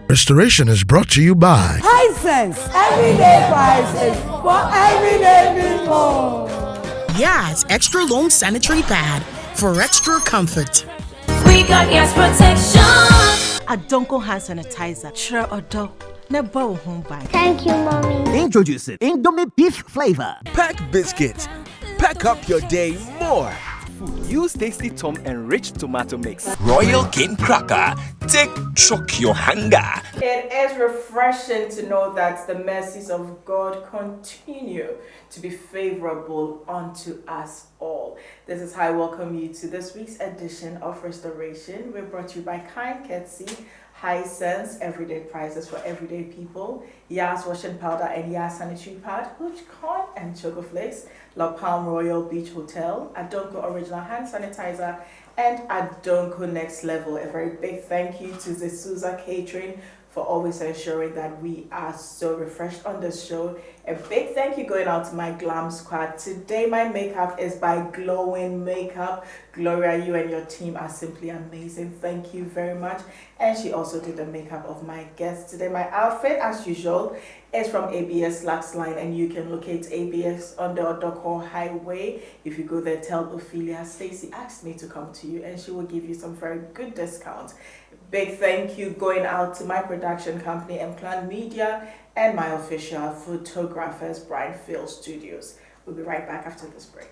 Restoration is brought to you by High Sense, everyday prices for everyday people. Yes, extra long sanitary pad for extra comfort. We got yes protection. Adonko hand sanitizer. Sure odo. Never home by. Thank you, mommy. Introducing Indomie beef flavor. Pack biscuits. Pack up your day more. Use Tasty Tom enriched tomato mix. Royal Cane Cracker. Take choke your hunger. It is refreshing to know that the mercies of God continue to be favorable unto us all. This is how I welcome you to this week's edition of Restoration. We're brought to you by kind courtesy, High Sense, everyday prices for everyday people, Yas washing powder and Yas sanitary pad, Hooch Corn and Choco Flakes, La Palm Royal Beach Hotel, Adonko Original Hand Sanitizer, and Adonko Next Level. A very big thank you to the Souza Catering for always ensuring that we are so refreshed on the show. A big thank you going out to my glam squad. Today my makeup is by Glowing Makeup. Gloria, you and your team are simply amazing. Thank you very much. And she also did the makeup of my guests today. My outfit, as usual, is from ABS Lux Line, and you can locate ABS on the Acquaye Highway. If you go there, tell Ophelia Stacy asked me to come to you, and she will give you some very good discounts. Big thank you going out to my production company, M-Clan Media, and my official photographers, Brian Field Studios. We'll be right back after this break.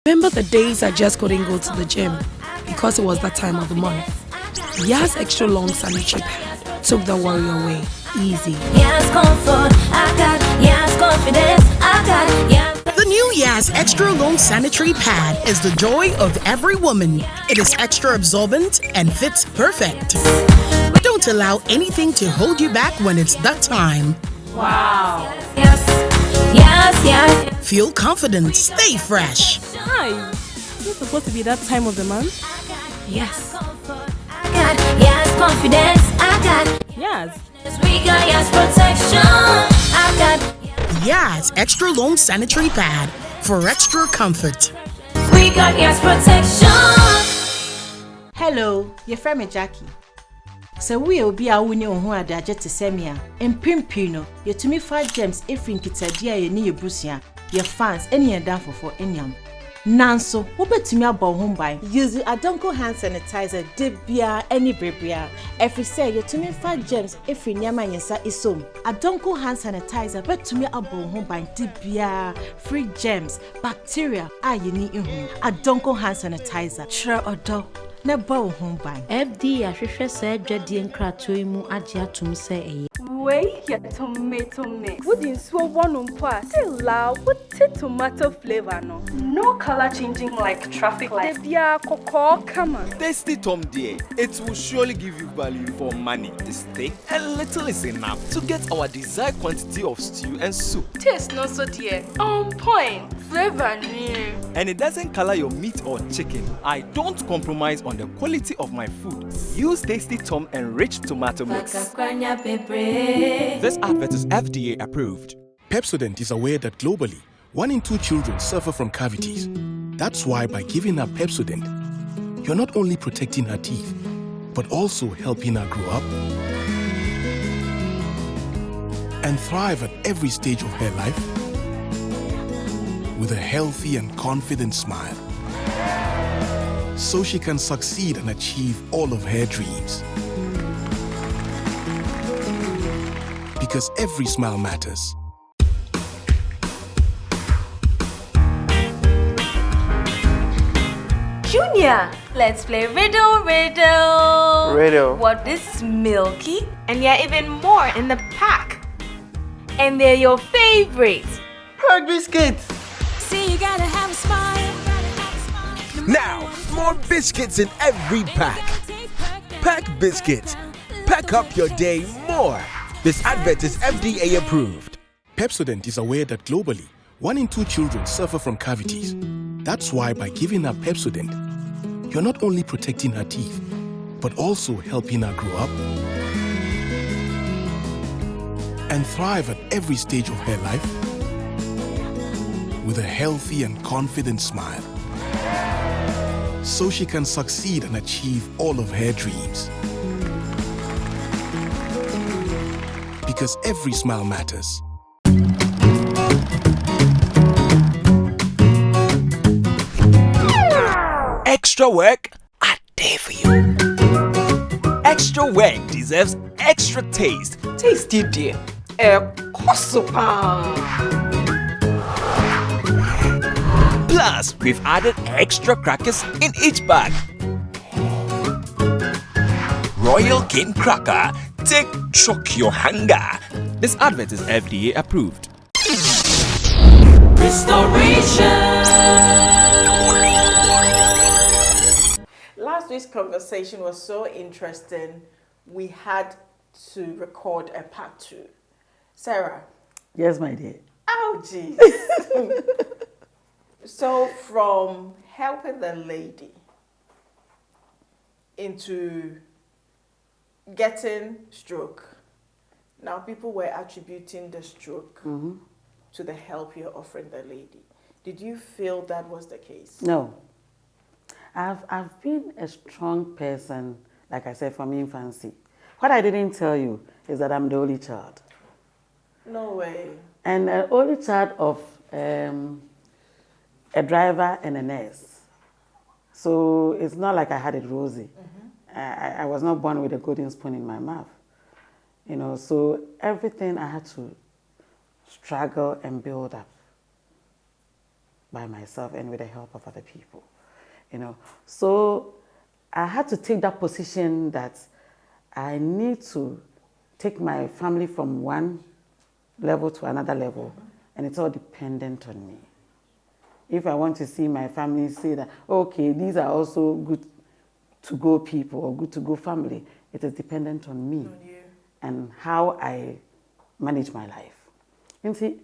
Remember the days I just couldn't go to the gym because it was that time of the month? Yas extra long sanitary pad took the worry away. Easy. Yes comfort, I got yes confidence, I got yes. The new Yas extra long sanitary pad is the joy of every woman. It is extra absorbent and fits perfect. Don't allow anything to hold you back when it's that time. Wow. Yes, yes, yes. Feel confident, stay fresh. Hi. Is it supposed to be that time of the month? Yes. I got yes confidence, I got Yes. we got yes protection, I got Yas extra long sanitary pad for extra comfort. we got yes protection. Hello, your friend Jackie. So we will be a winning on who are there to semia and pimpino. You to me 5 gems if in Kitsadia, you need your brucia, your fans, any and down for anyam. Nanso, what bet to me about home by use Adonko hand sanitizer, debia, any bribia. If you say you to me 5 gems if in Yama Yasa is so. Adonko hand sanitizer, bet to me about home by debia, free gems, bacteria, you need in home. Adonko hand sanitizer, sure or dog. na ba wo ho ban. FD ahwehwe sa adwade nkrato mu agye atum se eye. Wait, your tomato mix. Wouldn't so one pass. Still loud, what tomato flavor no? No color changing like traffic light. Come on. Tasty Tom dear, it will surely give you value for money. This thick and little is enough to get our desired quantity of stew and soup. Taste no so dear. On point. Flavor near. And it doesn't color your meat or chicken. I don't compromise on the quality of my food. Use Tasty Tom enriched tomato mix. This advert is FDA approved. Pepsodent is aware that globally, 1 in 2 children suffer from cavities. That's why by giving her Pepsodent, you're not only protecting her teeth, but also helping her grow up and thrive at every stage of her life with a healthy and confident smile, so she can succeed and achieve all of her dreams. Because every smile matters. Junior, let's play riddle. Riddle. What is milky? And yeah, even more in the pack. And they're your favorites. Hard biscuits. See, you gotta have a smile. Now, more biscuits in every pack. Pack biscuits. Pack up your day more. This advert is FDA approved. Pepsodent is aware that globally, 1 in 2 children suffer from cavities. That's why by giving her Pepsodent, you're not only protecting her teeth, but also helping her grow up and thrive at every stage of her life with a healthy and confident smile, so she can succeed and achieve all of her dreams. Because every smile matters. Extra work, I dare for you. Extra work deserves extra taste. Tasty dear. Plus, we've added extra crackers in each bag. Royal King Cracker, take shock your hunger. This advert is FDA approved. Last week's conversation was so interesting, we had to record a part 2. Sarah. Yes, my dear. Oh, geez. So from helping the lady into getting stroke, now people were attributing the stroke to the help you're offering the lady. Did you feel that was the case? No. I've been a strong person, like I said, from infancy. What I didn't tell you is that I'm the only child. No way. And an only child of a driver and a nurse. So it's not like I had it rosy. I was not born with a golden spoon in my mouth. You know, so everything I had to struggle and build up by myself and with the help of other people. You know, so I had to take that position that I need to take my family from one level to another level, and it's all dependent on me. If I want to see my family say that, okay, these are also good to go people or good to go family, it is dependent on me and how I manage my life. You see,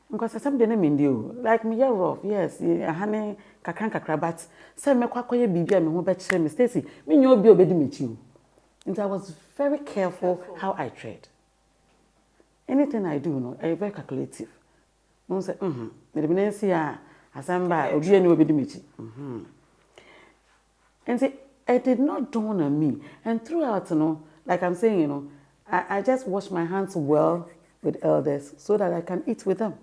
because somebody named you, like me, you're rough, yes, honey, kakran, but say me kwakoye bibia me ho be kire me Stacy, me nyo obi obedi mechi you. And I was very careful how I trade. Anything I do, no, I'm very calculative. No say, the binensi asamba obi eni obedi mechi. And see, it did not dawn on me. And throughout, you know, like I'm saying, you know, I just wash my hands well with elders so that I can eat with them.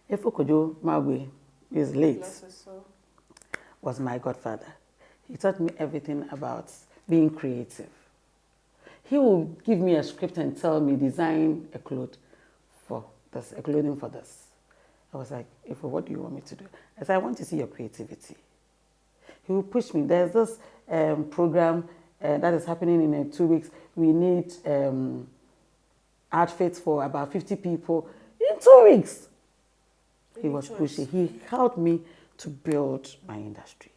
If Okojo Magwe is late, was my godfather. He taught me everything about being creative. He will give me a script and tell me, design a cloth for this, a clothing for this. I was like, what do you want me to do? I said, I want to see your creativity. He will push me. There's this program that is happening in 2 weeks. We need outfits for about 50 people in 2 weeks. He was pushing. He helped me to build my industry.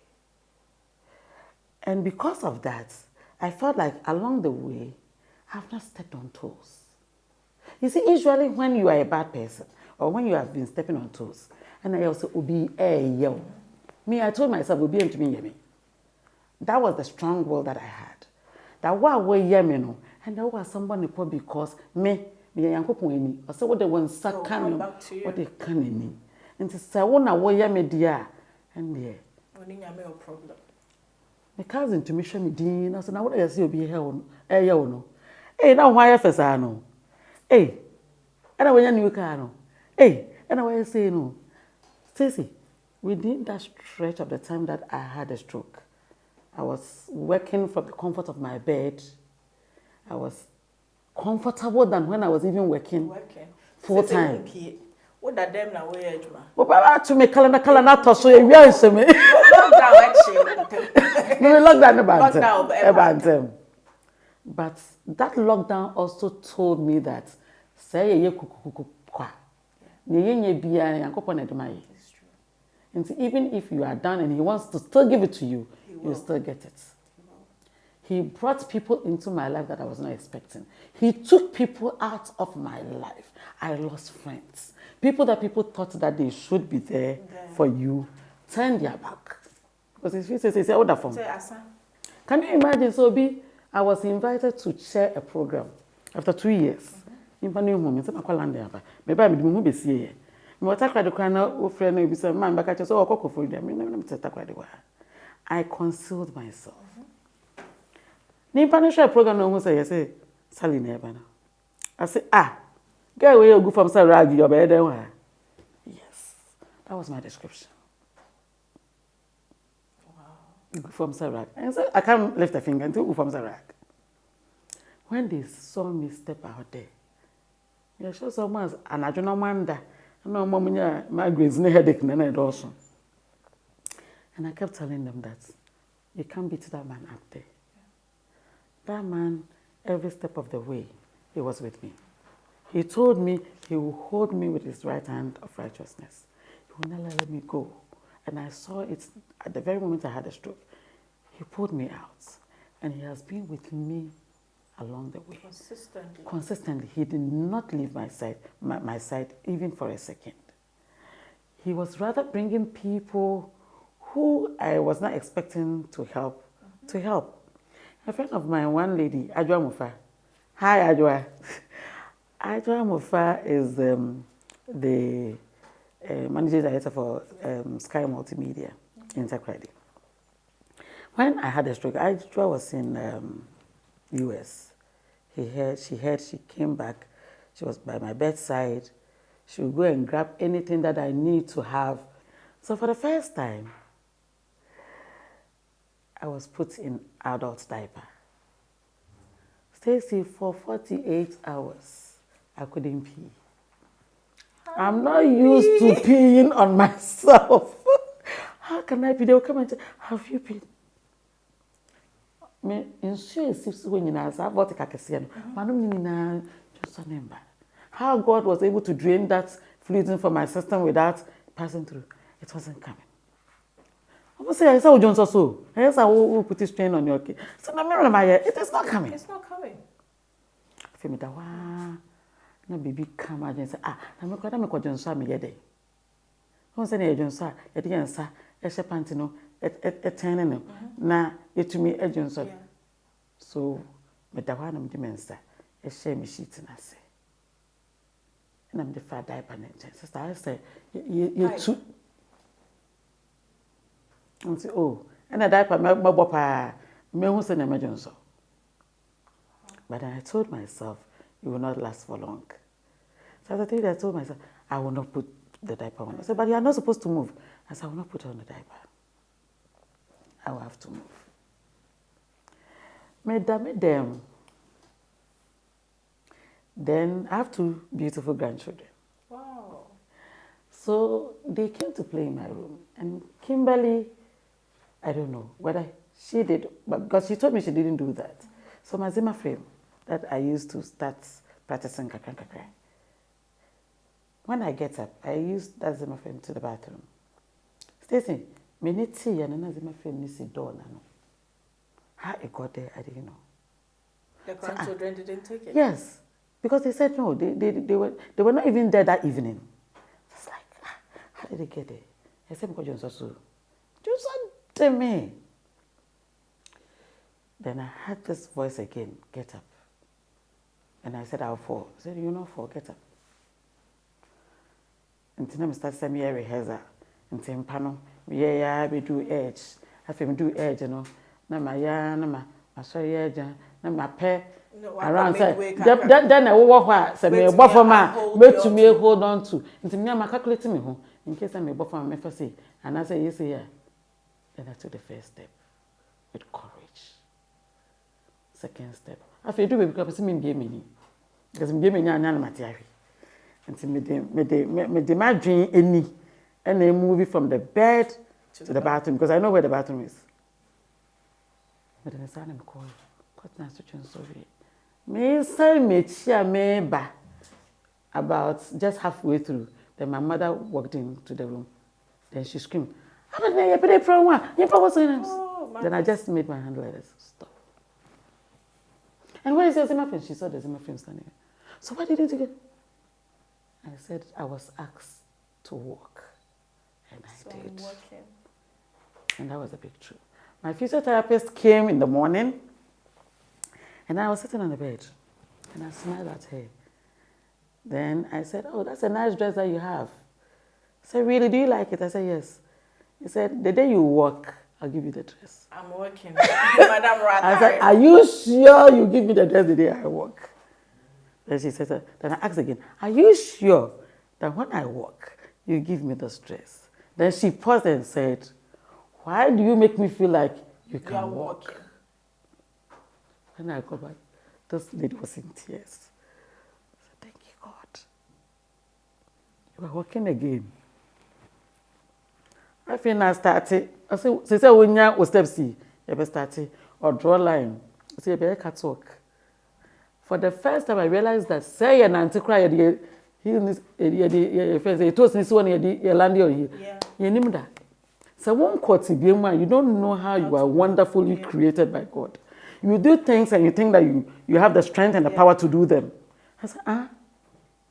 And because of that, I felt like along the way, I've not stepped on toes. You see, usually when you are a bad person or when you have been stepping on toes, and I also be yo. Me, I told myself, be to me. That was the strong will that I had. That what way no, and there was someone because me yanko poni. I said what they want sakano, what they can any. And to say one away me dear, and dear. Only a problem. My cousin to me show me din. I said now what I see be here no. Hey, now why first I know. Hey, and I when you car no. Hey, and I why say no. Stacy, within that stretch of the time that I had a stroke, I was working from the comfort of my bed. I was comfortable than when I was even working full time. What that them now way ejuma? But to me calendar to so you are so me. Lockdown. But that lockdown also told me that say ye kukukuku kwa. Nye bia yankopon edemaye. And even if you are down and he wants to still give it to you, you still get it. He brought people into my life that I was not expecting. He took people out of my life. I lost friends. People that people thought that they should be there for you, turned their back. Because if you say, oh, that form. Can you imagine? So I was invited to chair a program after 2 years. Maybe I'm going to see here. I concealed myself. Nimpa program no who say Sally never. I say get away you go from Sarag your bed. Yes, that was my description. Wow. You go from Sarag. And so I can't lift a finger until you go from Sarag. When they saw me step out there, you show someone an adjournal manda. No mom my grades headache and also. And I kept telling them that you can't beat that man up there. That man, every step of the way, he was with me. He told me he will hold me with his right hand of righteousness. He will never let me go. And I saw it at the very moment I had a stroke. He pulled me out. And he has been with me along the way. Consistently. He did not leave my side even for a second. He was rather bringing people who I was not expecting to help, A friend of mine, one lady, Ajwa Mufa. Hi, Ajwa. Ajwa Mufa is the managing director for Sky Multimedia in Acquaye. When I had a stroke, Ajwa was in US. She came back. She was by my bedside. She would go and grab anything that I need to have. So for the first time, I was put in adult diaper. Stacy, for 48 hours, I couldn't pee. I'm not used to peeing on myself. How can I pee? They will come and say, have you peed? Me ensure when you know about how God was able to drain that fluid from my system without passing through. It wasn't coming. I say, I saw Johnson so. I said, I will put this strain on your kid. So it is not coming. It's not coming. I feel that no baby come and say, I'm not going to Johnson me yet. Who said a Johnson? It again, sir, a shepantino, a tenant. Na, it to me a Johnson. So, Madame Dimensa, a shame sheet and I say. And I'm the fat diaper. Sister, I say, you too. And say, oh, and a diaper, my papa, me who's an emergency. But I told myself, it will not last for long. So I told myself, I will not put the diaper on. I said, but you are not supposed to move. I said, I will not put on the diaper. I will have to move. Madam. Then I have 2 beautiful grandchildren. Wow. So they came to play in my room. And Kimberly I don't know whether she did, but because she told me she didn't do that. So my Zimmer frame that I used to start practicing kakra. When I get up, I use that Zimmer frame to the bathroom. Stacey, me need tea and another Zimmer frame needs a door now. How it got there, I didn't know. The grandchildren didn't take it? Yes, because they said no, they were not even there that evening. It's like, how did they get there? I said, because Johnson also. Johnson to me. Then I heard this voice again, get up. And I said, I'll fall. I said, you not fall, get up. And then I started saying, I rehearsal. And then panel, I do edge. I feel do edge, you know. Na my sorry edge, na my pair. Around then I walk what say me buffer man, wait to me hold on to. And me am calculating me home in case I may buffer me first say. And I say, yes, yeah. Then I took the first step with courage. Second step. I feel do it because me game me. Because me game me nyana material. And me my dream any and then move it from the bed to the bathroom because I know where the bathroom is. But then I said, I'm calling. Cut now switching sorry. Me say me chia me ba about just halfway through. Then my mother walked into the room. Then she screamed, then I just made my hand like this. Stop. And when I said Zimmer frame, she saw the Zimmer frame standing there. So why didn't you get? I said I was asked to walk. And I did. And that was a big truth. My physiotherapist came in the morning and I was sitting on the bed and I smiled at her. Then I said, oh, that's a nice dress that you have. I said, really, do you like it? I said, yes. He said, the day you walk, I'll give you the dress. I'm working. Madam Rata. I said, are you sure you give me the dress the day I walk? Then she said, then I asked again, are you sure that when I walk, you give me this dress? Then she paused and said, why do you make me feel like you can walk? When I go back, this lady was in tears. I said, thank you, God. You are walking again. I feel I started. I said, she said, when you step C, you better start or draw a line. I said, you better cut talk. For the first time, I realized that say an anti-cry, he told me one you land on here. You know that. So one quote, you don't know how you are wonderfully created by God. You do things and you think that you have the strength and the power to do them. I said,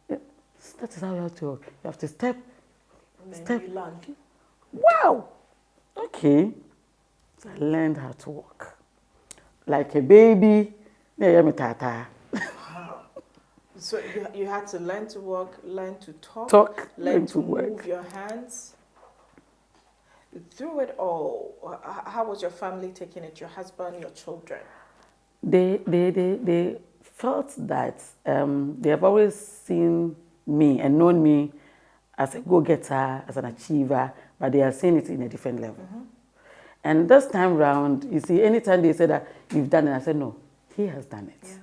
that is how you have to walk. You have to step. You land. Wow. Okay. So I learned how to walk. Like a baby. So you had to learn to walk, learn to talk, learn to move your hands. Through it all, how was your family taking it? Your husband, your children? They felt that they have always seen me and known me as a go-getter, as an achiever, but they are seeing it in a different level. Mm-hmm. And this time round, you see, anytime they say that you've done it, I said, no, he has done it. Yeah.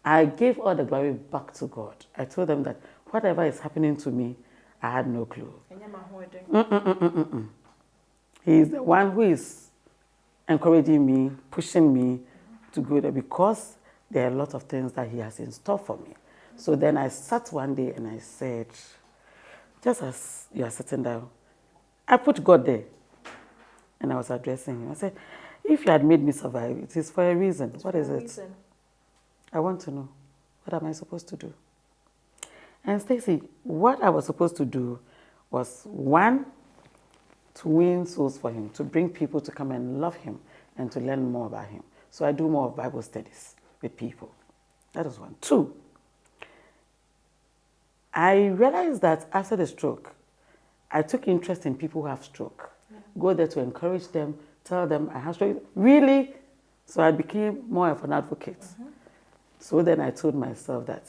I gave all the glory back to God. I told them that whatever is happening to me, I had no clue. He is the one who is encouraging me, pushing me to go there because there are a lot of things that he has in store for me. So then I sat one day and I said, just as you are sitting down, I put God there. And I was addressing him. I said, if you had made me survive, it is for a reason. What is it? I want to know. What am I supposed to do? And Stacey, what I was supposed to do was, one, to win souls for him, to bring people to come and love him and to learn more about him. So I do more of Bible studies with people. That is one. Two, I realized that after the stroke, I took interest in people who have stroke. Yeah. Go there to encourage them, tell them I have stroke. Really? So I became more of an advocate. Mm-hmm. So then I told myself that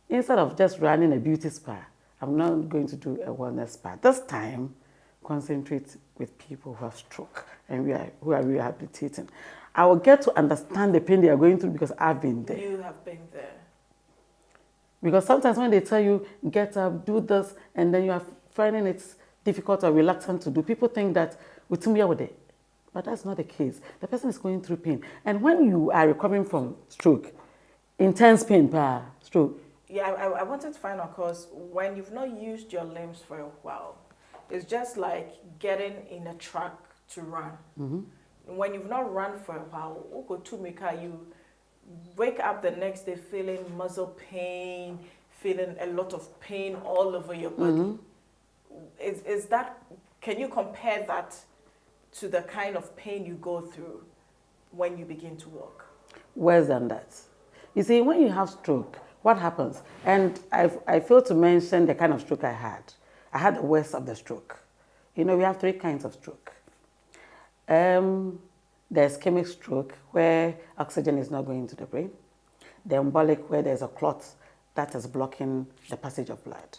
instead of just running a beauty spa, I'm not going to do a wellness spa. This time, concentrate with people who have stroke and who are rehabilitating. I will get to understand the pain they are going through because I've been there. You have been there. Because sometimes when they tell you, get up, do this, and then you are finding it difficult or reluctant to do, people think that with me, But that's not the case. The person is going through pain. And when you are recovering from stroke, intense pain, stroke. Yeah, I wanted to find out because when you've not used your limbs for a while, it's just like getting in a track to run. When you've not run for a while, you wake up the next day feeling muscle pain, feeling a lot of pain all over your body. Is that, can you compare that to the kind of pain you go through when you begin to walk? Worse than that. You see, when you have stroke, what happens? And I failed to mention the kind of stroke I had. I had the worst of the stroke. You know, we have 3 kinds of stroke. There's ischemic stroke, where oxygen is not going to the brain. The embolic, where there's a clot that is blocking the passage of blood.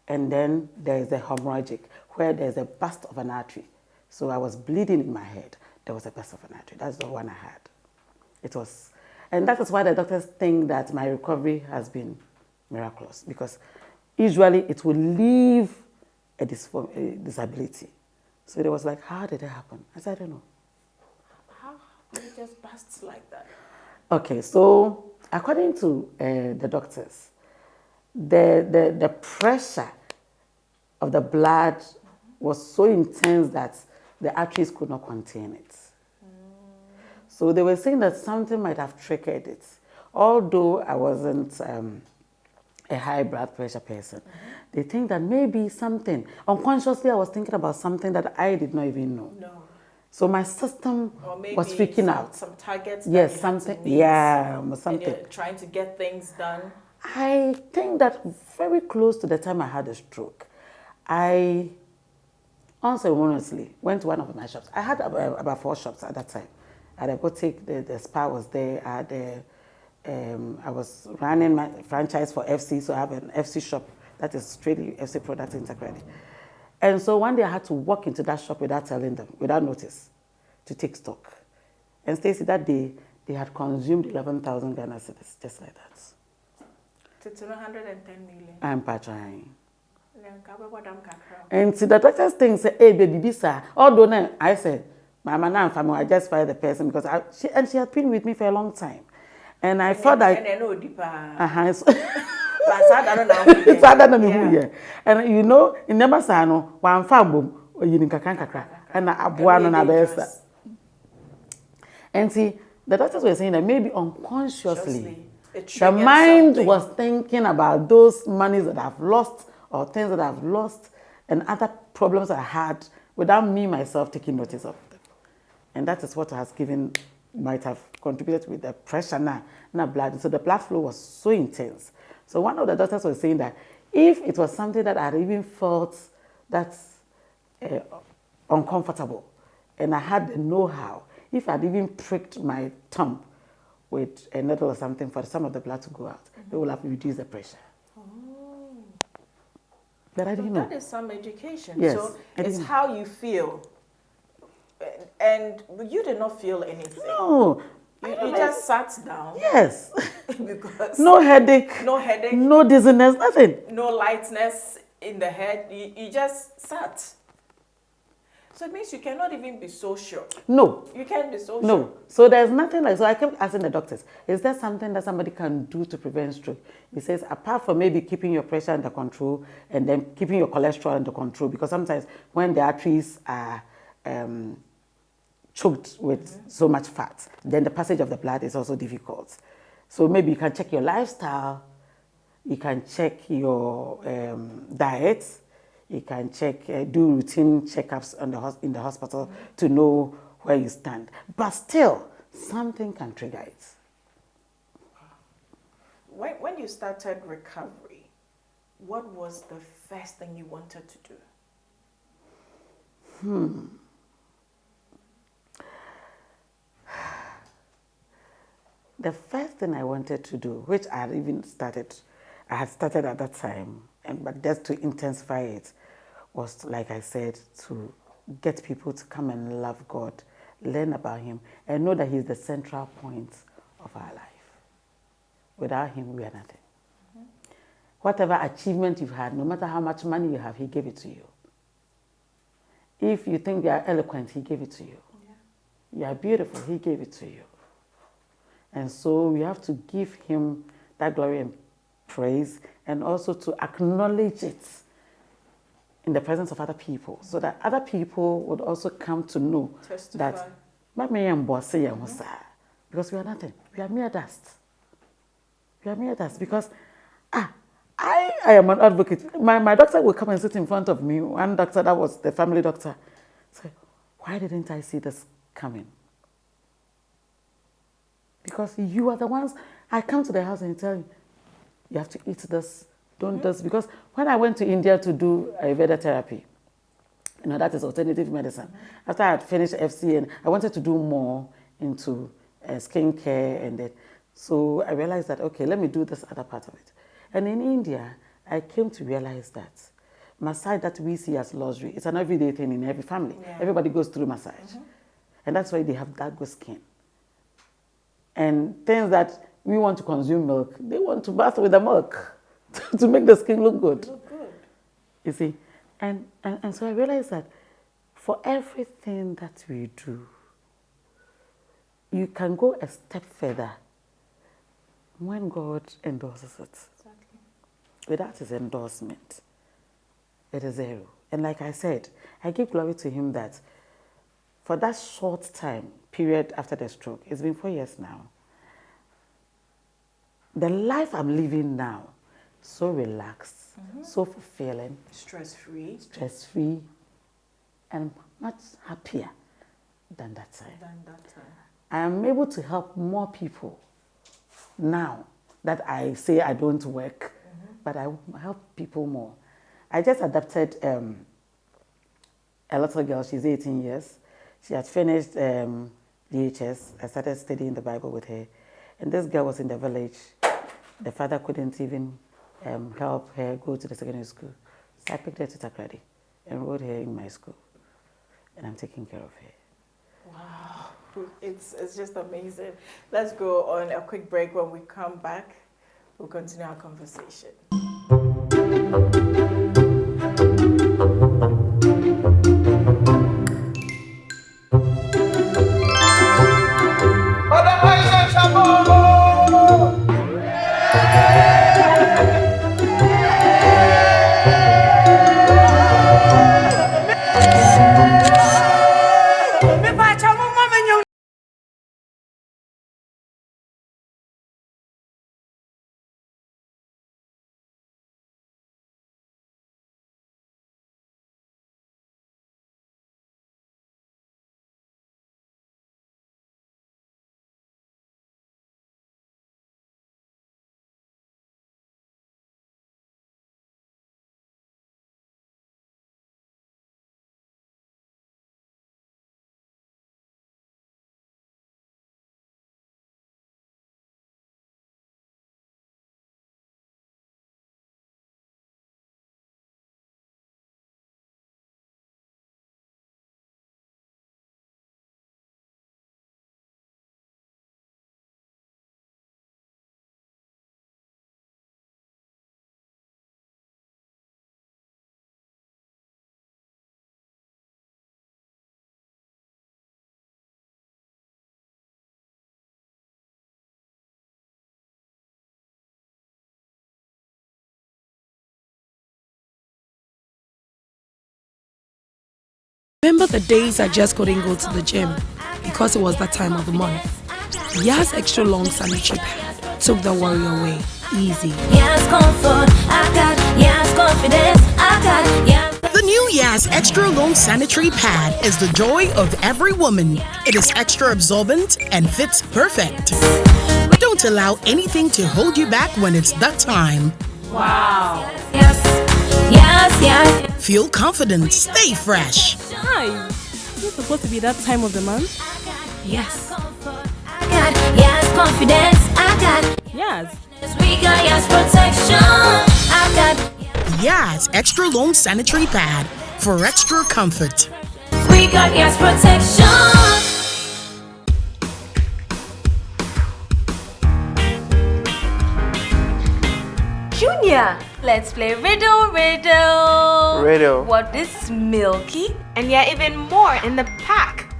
And then there's the hemorrhagic, where there's a burst of an artery. So I was bleeding in my head. There was a burst of an artery. That's the one I had. It was, and that is why the doctors think that my recovery has been miraculous, because usually it will leave a disability. So it was like, how did it happen? I said, I don't know. How it just bursts like that? Okay, so according to the doctors, the pressure of the blood was so intense that the arteries could not contain it. So they were saying that something might have triggered it. Although I wasn't a high blood pressure person, they think that maybe something, unconsciously I was thinking about something that I did not even know. So my system was freaking out. Some targets. Yes, something. Yeah, something. And you're trying to get things done. I think that very close to the time I had a stroke, I unceremoniously went to one of my shops. I had about 4 shops at that time. I had a boutique, the spa was there. I was running my franchise for FC, so I have an FC shop that is strictly FC products integrated. And so one day I had to walk into that shop without telling them, without notice, to take stock. And Stacey, that day, they had consumed 11,000 Ghana cedis, just like that. To 110 million. I'm patching. And see, the doctors think, say, hey, baby, sir. Although I said, Mama, now family, I just fired the person because she had been with me for a long time. And I thought that. And you know, in never say no, one fambo, or you kakra, and a buano na besa. And see, the doctors were saying that maybe unconsciously, the mind was thinking about those monies that I've lost or things that I've lost and other problems I had without me myself taking notice of them. And that is what might have contributed with the pressure na blood. So the blood flow was so intense. So one of the doctors was saying that if it was something that I had even felt that's uncomfortable and I had the know-how, if I'd even pricked my thumb with a needle or something for some of the blood to go out, it would have reduced the pressure. But I didn't know. That is some education. Yes, so it's how you feel. And you did not feel anything. No. You just sat down. Yes. Because no headache. No headache. No dizziness, nothing. No lightness in the head. You just sat. So it means you cannot even be so sure. No. You can't be so sure. No. So there's nothing like, so I kept asking the doctors, is there something that somebody can do to prevent stroke? He says, apart from maybe keeping your pressure under control and then keeping your cholesterol under control, because sometimes when the arteries are choked with so much fat, then the passage of the blood is also difficult. So maybe you can check your lifestyle, you can check your diet, you can check, do routine checkups in the hospital to know where you stand. But still, something can trigger it. When you started recovery, what was the first thing you wanted to do? The first thing I wanted to do, which I had started at that time, but just to intensify it, was, like I said, to get people to come and love God, learn about Him, and know that He's the central point of our life. Without Him, we are nothing. Whatever achievement you've had, no matter how much money you have, He gave it to you. If you think you are eloquent, He gave it to you. Yeah. You are beautiful. He gave it to you. And so we have to give him that glory and praise, and also to acknowledge it in the presence of other people, so that other people would also come to know that because we are nothing. We are mere dust. We are mere dust because I am an advocate. My doctor will come and sit in front of me. One doctor, that was the family doctor, said, why didn't I see this coming? Because you are the ones, I come to the house and tell you, you have to eat this, don't this. Because when I went to India to do Ayurveda therapy, that is alternative medicine. After I had finished FCN, I wanted to do more into skincare and that. So I realized that, okay, let me do this other part of it. And in India, I came to realize that massage that we see as luxury, it's an everyday thing in every family. Yeah. Everybody goes through massage. And that's why they have that good skin. And things that we want to consume milk, they want to bath with the milk to make the skin look good. You see? And so I realized that for everything that we do, you can go a step further when God endorses it. Exactly. Without his endorsement, it is zero. And like I said, I give glory to him that for that short time period after the stroke, it's been 4 years now, the life I'm living now, so relaxed, so fulfilling, stress-free, and much happier than that time. I am able to help more people now that I say I don't work, but I help people more. I just adopted a little girl. She's 18 years. She had finished DHS. I started studying the Bible with her. And this girl was in the village. The father couldn't even help her go to the secondary school. So I picked her to Acquaye, enrolled her in my school. And I'm taking care of her. Wow. It's just amazing. Let's go on a quick break. When we come back, we'll continue our conversation. Remember the days I just couldn't go to the gym because it was that time of the month? Yas Extra Long Sanitary Pad took the worry away. Easy. Yas comfort, I got Yas confidence, I got Yas. The new Yas Extra Long Sanitary Pad is the joy of every woman. It is extra absorbent and fits perfect. Don't allow anything to hold you back when it's that time. Wow. Yes. Feel confident, stay fresh. Hi. Is it supposed to be that time of the month? Yes. I got Yas confidence, I got Yes. We got Yas protection, I got Yas Extra Long Sanitary Pad for extra comfort. We got Yas protection. Junior, let's play riddle. Riddle. What is milky? And yeah, even more in the pack.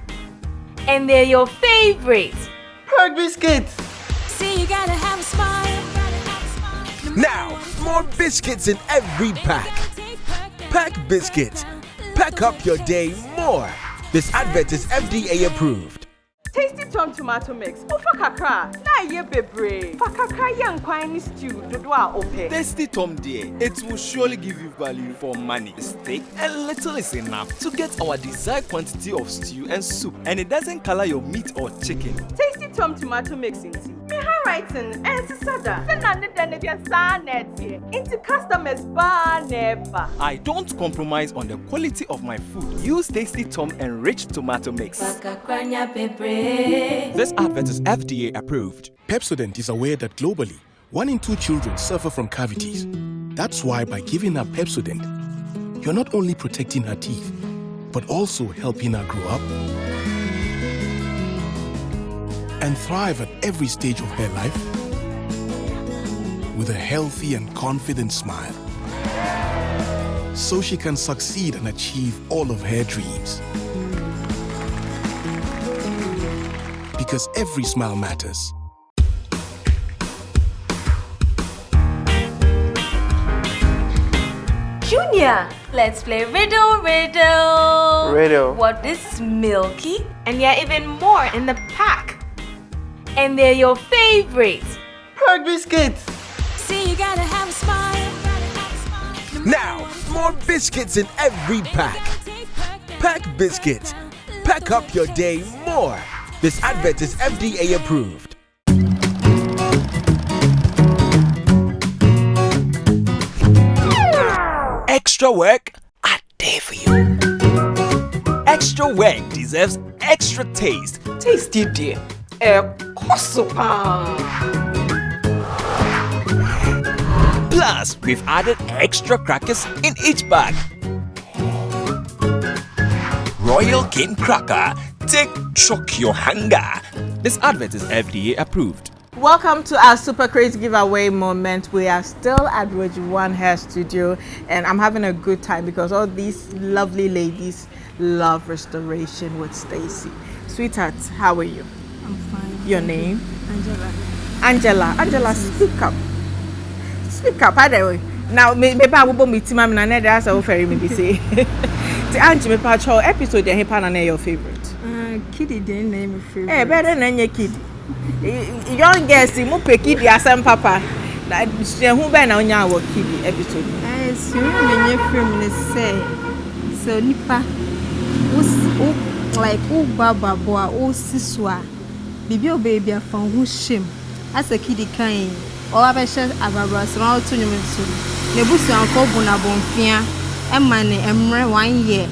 And they're your favorites. Park biscuits. See, you gotta have a smile. Now, more biscuits in every pack. Pack biscuits. Pack up your day more. This advert is FDA approved. Tasty Tom tomato mix. Ofa kakra. Na ye bebre. Fa kakra yan kwani stew dodo a ope. Tasty Tom dear, it will surely give you value for money. Steak and little is enough to get our desired quantity of stew and soup, and it doesn't color your meat or chicken. Tasty Tom tomato mix inti. Me handwriting and sisada. Senande dene dia sanete. Inti customers ba neba. I don't compromise on the quality of my food. Use Tasty Tom enriched tomato mix. This advert is FDA approved. Pepsodent is aware that globally, 1 in 2 children suffer from cavities. That's why by giving her Pepsodent, you're not only protecting her teeth, but also helping her grow up and thrive at every stage of her life with a healthy and confident smile, so she can succeed and achieve all of her dreams. Because every smile matters. Junior, let's play riddle. Riddle. What is milky? And yeah, even more in the pack. And they're your favorites. Park biscuits. See, you gotta have a smile. Now, more biscuits in every pack. Pack biscuits. Pack up your day more. This advert is FDA approved. Extra work, I dare for you. Extra work deserves extra taste. Tasty dear. Plus, we've added extra crackers in each bag. Royal King Cracker. Take choke your hunger. This advert is FDA approved. Welcome to our super crazy giveaway moment. We are still at Roji One Hair Studio, and I'm having a good time because all these lovely ladies love restoration with Stacy. Sweetheart, how are you? I'm fine. Your name? Angela. Angela, speak up. Speak up. By the way, now maybe I will be meeting my nana. That's how ferry maybe say. The Angela Patrol episode, your hipana your favorite. Kiddy didn't name me favorite. Eh, better than your kid. Young girls, you must pick it, your son, papa. Like, who been on your kiddy episode? So when you film the say, so nipa, like baba boy, siswa, baby, I found who shame. As a kiddy kind, all I have shot ababras around 2 minutes soon. Nebusi uncle Bonabonfia, and money, and 1 year.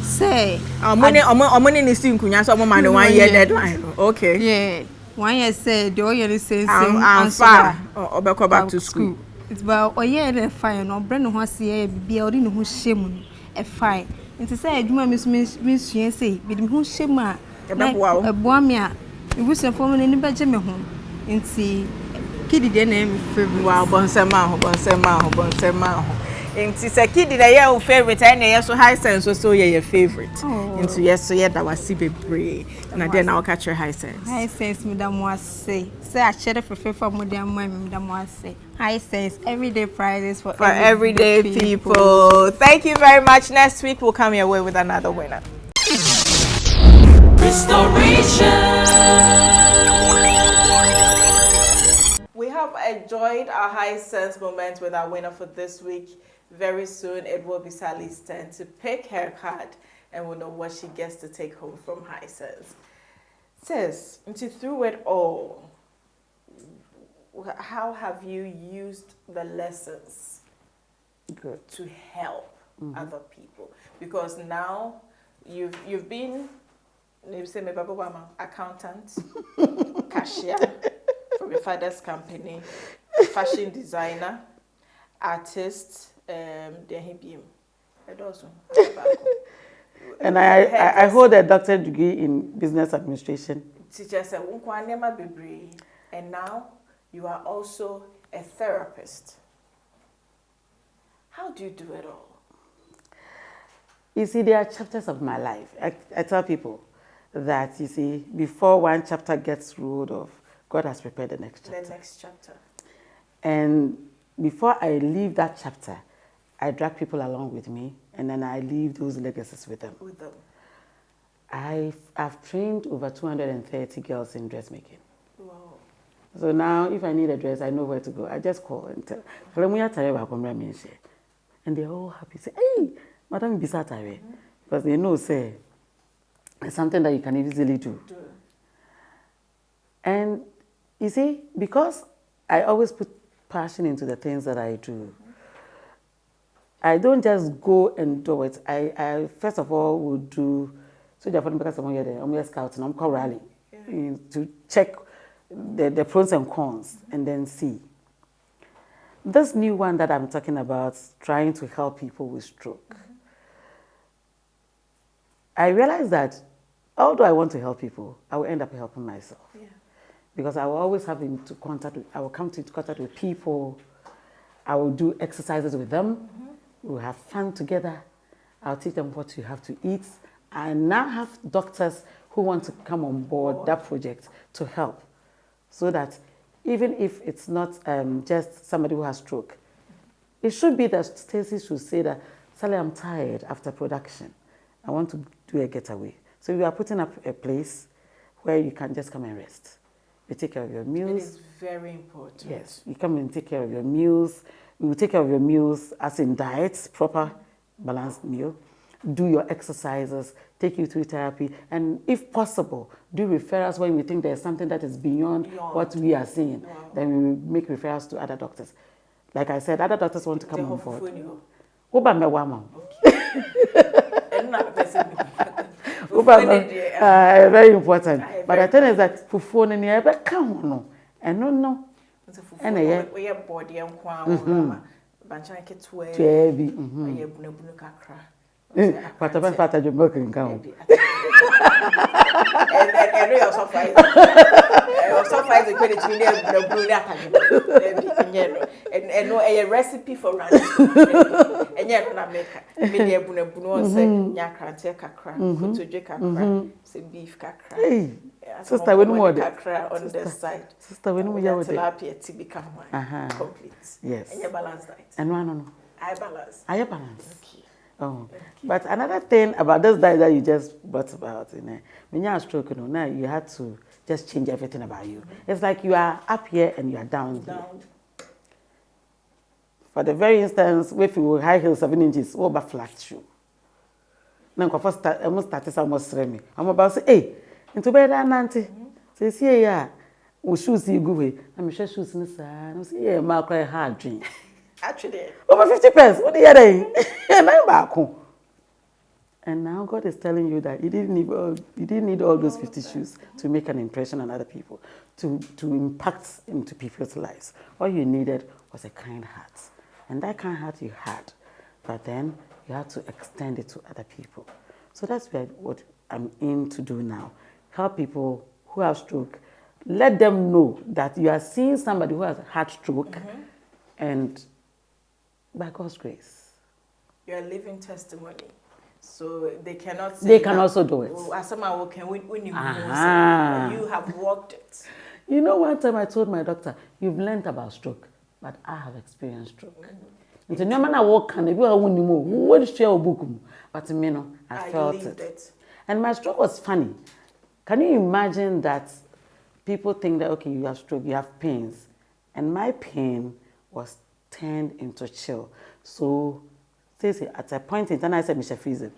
Say, our money is in Kunya, so man 1 year deadline. Okay. Yeah. 1 year said, the oil is saying, I'm far or back to school. It's about a year and fire, no brand of horse here, building whose shame a fire. And to say, you miss you say, but whose shame a boamia. It was a former in the Benjamin home. And see, Kitty, the name favorite. Wow, Bonsema. It's a kid that your favorite, and yes, so high sense was so your favorite. Into yes, so yeah, that was Sibe Bray, and then I'll catch your high sense. High sense, Madame was say I share for favor, Madame was say high sense, everyday prizes for everyday people. Thank you very much. Next week we'll come your way with another winner. Restoration. We have enjoyed our high sense moment with our winner for this week. Very soon it will be Sally's turn to pick her card and we'll know what she gets to take home from high sense. Sis, through it all, how have you used the lessons to help other people? Because now you've been accountant, cashier from your father's company, fashion designer, artist, and I hold a doctorate degree in business administration. Teacher said, and now you are also a therapist. How do you do it all? You see, there are chapters of my life. I tell people, that, you see, before one chapter gets rolled off, God has prepared the next chapter. The next chapter. And before I leave that chapter, I drag people along with me, and then I leave those legacies with them. I've trained over 230 girls in dressmaking. Wow. So now, if I need a dress, I know where to go. I just call and tell. And they're all happy. Say, hey, Madam Bisatare. Because they know, say, it's something that you can easily do. And you see, because I always put passion into the things that I do, I don't just go and do it. I first of all would do, so because I'm scouting, I'm called rally, to check the pros and cons and then see. This new one that I'm talking about, trying to help people with stroke, I realized that although I want to help people, I will end up helping myself. Yeah. Because I will always have into contact with, I will come into contact with people, I will do exercises with them, we'll have fun together, I'll teach them what you have to eat. I now have doctors who want to come on board that project to help, so that even if it's not just somebody who has stroke, it should be that Stacey should say that, Sally, I'm tired after production. I want to do a getaway. So we are putting up a place where you can just come and rest. You take care of your meals. It is very important. Yes, you come and take care of your meals. We will take care of your meals as in diets, proper balanced meal. Do your exercises, take you through therapy, and if possible, do referrals when we think there's something that is beyond what we are seeing. Wow. Then we will make referrals to other doctors. Like I said, other doctors want to come on board. Very important. But the thing is that Fufone ni ebe count no. And no. And we have body and kwam. Banchan ketwe. Twebi. Ye bunu kakra. Patapan pata jumbo can count. And you also fight. Also fight the credit to the blue and no a recipe for running. And yet na make media bunu say nyakra te kakra, kutoje kakra, say beef kakra. Sister, when more kakra on the side. Sister, when we are tilapia to become one complete. Yes. And your balanced diet. And no. I balance. I balance. Okay. Oh, but another thing about this diet that you just brought about, when you have stroke, now you had to just change everything about you. It's like you are up here and you are down here. For the very instance, if you were high heels 7 inches, over flat shoe. Now, I started almost me. I'm about to say, hey, into bed, Auntie. Say, see, yeah, we shoes you go away. I'm sure shoes in the side. I say, yeah, my cry hard drink. Actually, over 50 pence. What are you doing? And I'm back home. And now God is telling you that you didn't need all those 50 shoes to make an impression on other people, to impact into people's lives. All you needed was a kind heart. And that kind heart you had, but then you had to extend it to other people. So that's what I'm in to do now. Help people who have stroke. Let them know that you are seeing somebody who has had stroke, and by God's grace, you are living testimony. So they cannot say they can also do it. As someone can when you have walked it. You know, one time I told my doctor, you've learned about stroke, but I have experienced stroke. It's no man I walk and if you are winning more, what share a book? But me no, I felt it. And my stroke was funny. Can you imagine that people think that okay, you have stroke, you have pains, and my pain was turned into chill. So, at a point in time, I said, Mr. Freezer.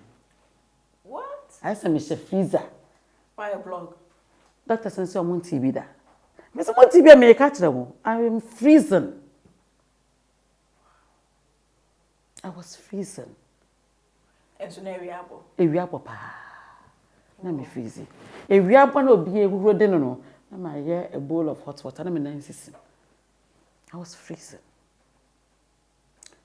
What? I said, Mr. Freezer. Why a blog? Dr. Sensei, I'm on TV there. Mr. Mon TV, I'm catch them. I'm freezing. I was freezing. And so now we are. We are papa. Let me freeze. If we are going to be a road, no. I'm a bowl of hot water. I'm in I was freezing.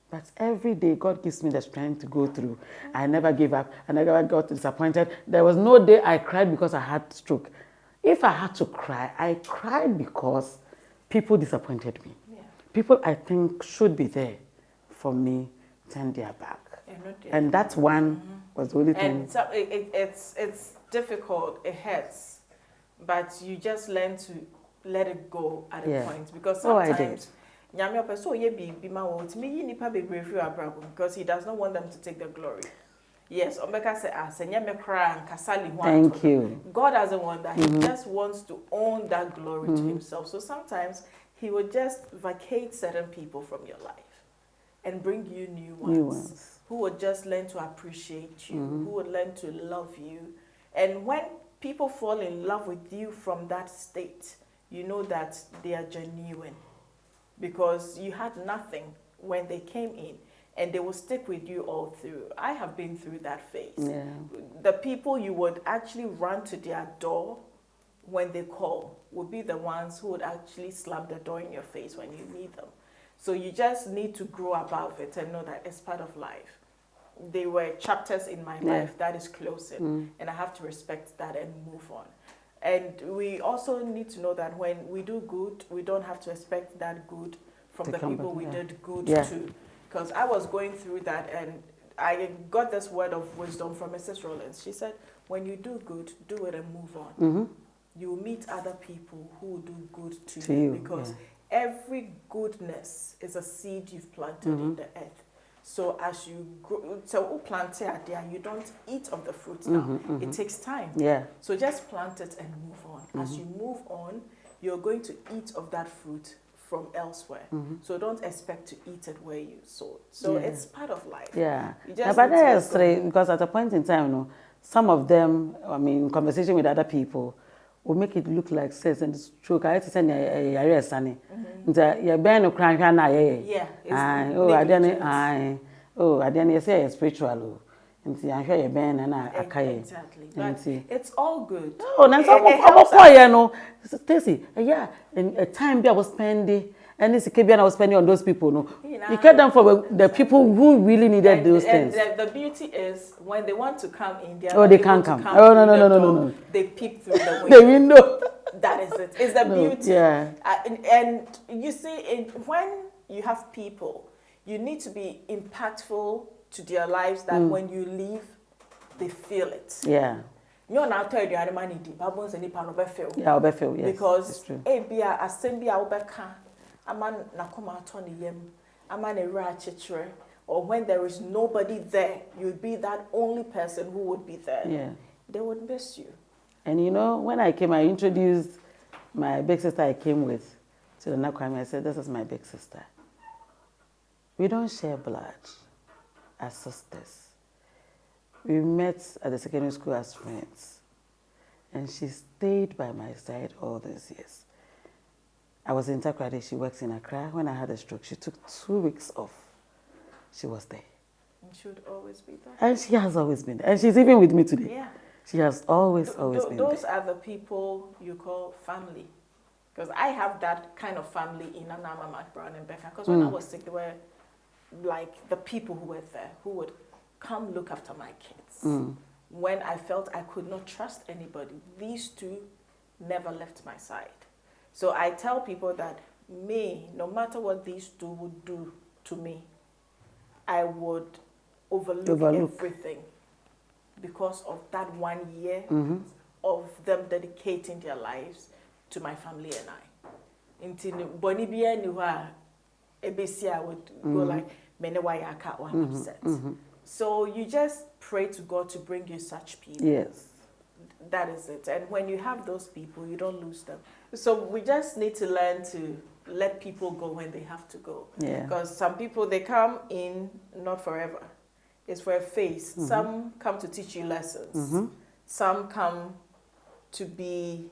But every day, God gives me the strength to go through. I never gave up. I never got disappointed. There was no day I cried because I had stroke. If I had to cry, I cried because people disappointed me. Yeah. People I think should be there for me turned their back. And that one was the only thing. And so it's difficult, it hurts, but you just learn to let it go at a point, because sometimes nyame opeso ye bi ma wo timi yi nipa bebre free abrabo, because he does not want them to take the glory. Yes, Omeka say senye me kra nkasali ho. Thank you. God doesn't want that. He just wants to own that glory to himself. So sometimes he will just vacate certain people from your life and bring you new ones. Who would just learn to appreciate you, who would learn to love you. And when people fall in love with you from that state, you know that they are genuine, because you had nothing when they came in, and they will stick with you all through. I have been through that phase. Yeah. The people you would actually run to their door when they call would be the ones who would actually slam the door in your face when you need them. So you just need to grow above it and know that it's part of life. They were chapters in my life that is closing, and I have to respect that and move on. And we also need to know that when we do good, we don't have to expect that good from the people we did good to. Because I was going through that, and I got this word of wisdom from Mrs. Rollins. She said, when you do good, do it and move on. You will meet other people who will do good to you, because every goodness is a seed you've planted in the earth. So as you grow, so plant it there, you don't eat of the fruit now. It takes time. So just plant it and move on. As you move on, you're going to eat of that fruit from elsewhere. So don't expect to eat it where you sowed. So it's part of life. But that's because at a point in time, you know, some of them, I mean, in conversation with other people, will make it look like sex and stroke. I had to send a sunny. You're being crying, I didn't say spiritual. I'm sure you're being an Acquaye. Exactly. But it's all good. Oh, that's all you know. Stacy, and a time I was spending, and this Caribbean I was spending on those people. No, you cut them for the people who really needed those things. And the beauty is when they want to come in, they can't come. Oh no. They peep through the window. The window. That is it. It's the beauty. And you see, when you have people, you need to be impactful to their lives, that when you leave, they feel it. You're not telling you money deep. I won't say any pan feel. I'll be feel. Yes, because Abia assembly Obeka, a man nakoma Tony Yem, a man a ratchet, or when there is nobody there, you'll be that only person who would be there. They would miss you. And you know, when I came, I introduced my big sister I came with to the Acquaye. I said, this is my big sister. We don't share blood as sisters. We met at the secondary school as friends. And she stayed by my side all these years. I was in Acquaye, she works in Accra. When I had a stroke, she took 2 weeks off. She was there. And she would always be there. And she has always been there. And she's even with me today. She has always been there. Those are the people you call family. Because I have that kind of family in Anama, Mark Brown, and Becca. Because when I was sick, they were like the people who were there, who would come look after my kids. When I felt I could not trust anybody, these two never left my side. So I tell people that no matter what these two would do to me, I would overlook everything because of that 1 year of them dedicating their lives to my family and I. Until Bonibia knew her, ABC would go like, Menewayaka, I'm upset. So you just pray to God to bring you such people. That is it. And when you have those people, you don't lose them. So we just need to learn to let people go when they have to go. Because some people, they come in not forever. It's for a phase. Some come to teach you lessons. Some come to be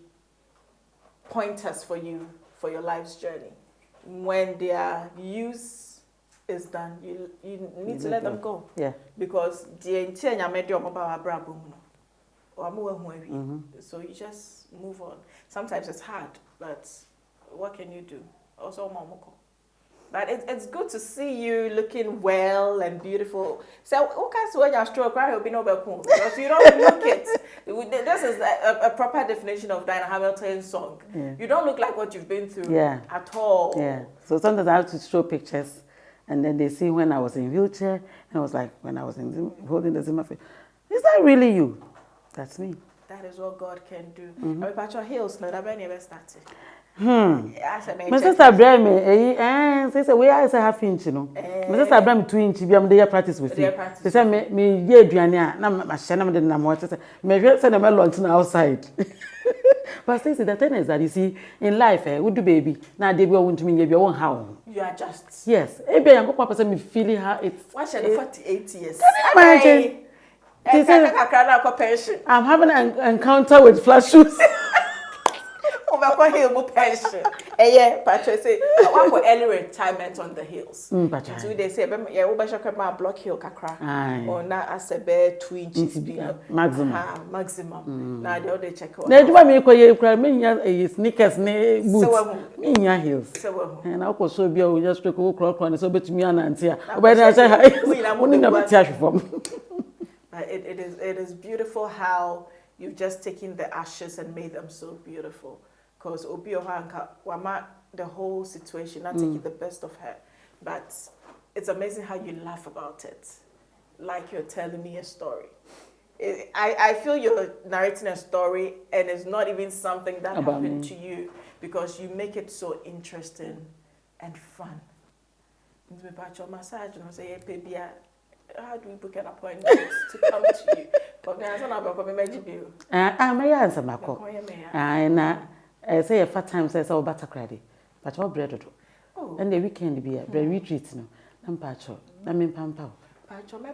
pointers for you for your life's journey. When their use is done, you need to let them go. Because so you just move on. Sometimes it's hard, but what can you do? Also, but it's good to see you looking well and beautiful. So, okay, so when you're stroke, right, you'll be no because you don't look it. This is a proper definition of Diana Hamilton's song. You don't look like what you've been through at all. So sometimes I have to show pictures, and then they see when I was in wheelchair, and I was like, when I was holding the Zimmer, is that really you? That's me. that is what God can do. I mean, your heels, no, that never started. My sister brought me, say we are a half inch, you know. My sister brought me 2 inches, be am there practice with you. They say me ye duania, na ma shana me de na mo say me say na me lunch outside. But Stacey, the thing is that you see, in life, we do baby. Now they will want to mean you won't how. You adjust. Yes. Maybe I'm going to me feeling how it's. Why should 48 years? Imagine. I'm having an encounter with flash shoes. Pension. Yeah, Patrick say I want for early retirement on the hills. So they say, yeah, we should come block hill kakra. Or now as a bear 2 inches maximum. Maximum. Now they all they check out. They do me call me sneakers ne boots. Me heels. And I also so be we just go cross so bet me and auntie. But I say we never teach from. It is beautiful how you've just taken the ashes and made them so beautiful. Because the whole situation, not taking the best of her. But it's amazing how you laugh about it. Like you're telling me a story. I feel you're narrating a story and it's not even something that happened to you because you make it so interesting and fun. Massage, say, baby, how do we book an appointment to come to you? But I don't know about you. I answer my call. I say a fat time says all butter credit, but all bread. And the weekend be a bread retreat. No, I'm patcho. I mean, pampa. Patcho, my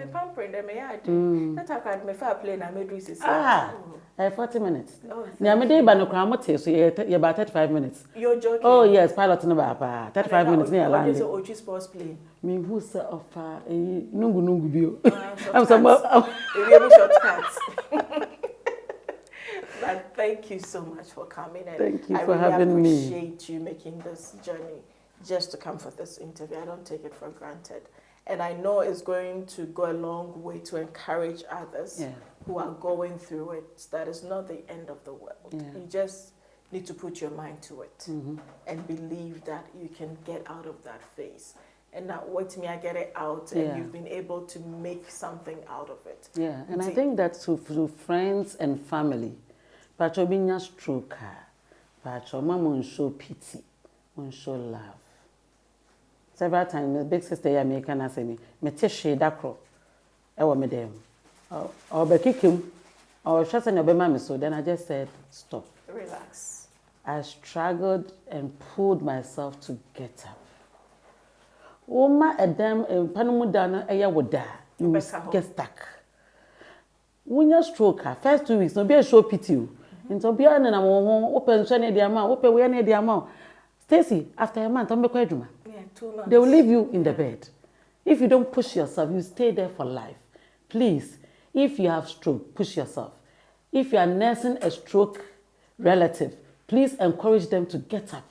pampering them. I do. That I can't make fair play. I made receipt. 40 minutes. Now, my day, but no cramote, so you're about 35 minutes. You're joking. Oh, yes, pilot no bapa. 35 minutes near land. So, Ochi sports plane. Me who's of nungu bio. I'm some shortcuts. But thank you so much for coming. And thank you for having me. I really appreciate you making this journey just to come for this interview. I don't take it for granted. And I know it's going to go a long way to encourage others who are going through it. That is not the end of the world. You just need to put your mind to it and believe that you can get out of that phase. And now, wait till me, I get it out, and you've been able to make something out of it. Yeah, and I think that to friends and family, Pacho binya stroke, Pacho mama show pity, show love. Several times, my big sister American has me teshe dakro, ewa me dem, or be kick him, or shut in your bema so. Then I just said, stop, relax. I struggled and pulled myself to get up. Oma edem panumu dana eya woda, you get stuck. When you stroke, first 2 weeks, no be a show pity. Into be an open shiny the amount, open we any the amount. Stacey, after a month, I'm 2 months. They will leave you in the bed. If you don't push yourself, you stay there for life. Please, if you have stroke, push yourself. If you are nursing a stroke relative, please encourage them to get up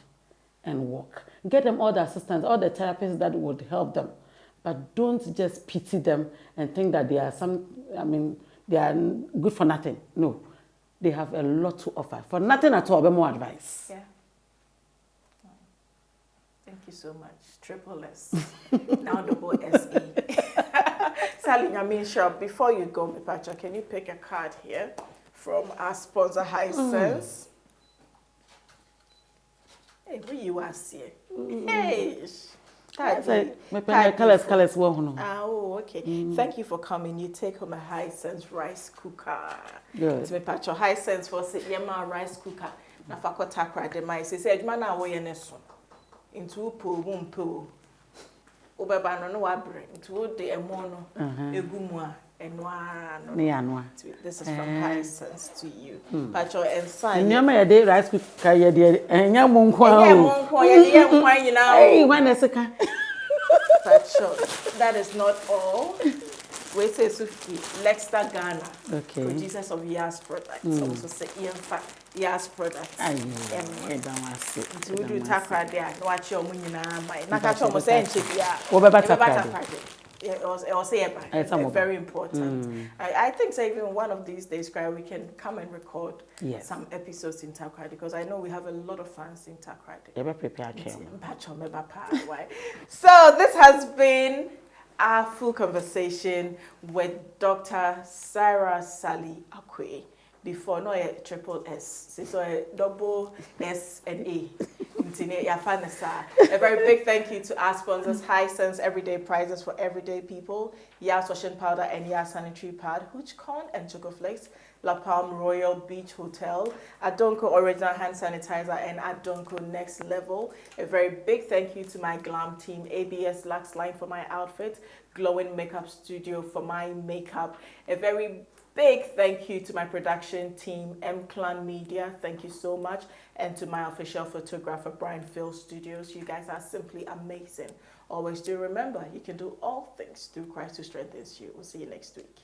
and walk. Get them all the assistance, all the therapists that would help them. But don't just pity them and think that they are they are good for nothing. No. They have a lot to offer. For nothing at all, but more advice. Yeah. Thank you so much. Triple S. Now double SE. Sally, I mean, shop. Before you go, Mipacha, can you pick a card here from our sponsor, Hisense? Hey, who you are here? Hey. Colors. Oh, okay. Thank you for coming. You take home a Hisense rice cooker. Good. It's my patch of Hisense for Yama rice cooker. Na fakota cry the mice. Say, man, I wear neso into pool. Obeba no wabre into the emono egumwa enwa. This is from Hisense to you. Pacho and sign. Nyama ya dey rice cooker ya dey enya monkwa Hey, when eseka. Pacho, that is not all. We say Sufi, Lexter Ghana, producers of Yas products. Also say Yas products. We do takra there. No watch your money na my. Na catch almost say check ya. Very important. I think so even one of these days, we can come and record some episodes in Takrade because I know we have a lot of fans in Takrade. So this has been our full conversation with Dr. Sarah Sally Acquaye. before, no a triple S. So a double S and A. A very big thank you to our sponsors, Hisense Everyday Prizes for Everyday People, Yas Washing Powder and Yas Sanitary Pad, Hoochcon and Chocoflakes, La Palm Royal Beach Hotel, Adonko Original Hand Sanitizer, and Adonko Next Level. A very big thank you to my glam team, ABS Lux Line for my outfit, Glowing Makeup Studio for my makeup. A very big thank you to my production team, M-Clan Media, thank you so much, and to my official photographer, Brian Phil Studios. You guys are simply amazing. Always do remember, you can do all things through Christ who strengthens you. We'll see you next week.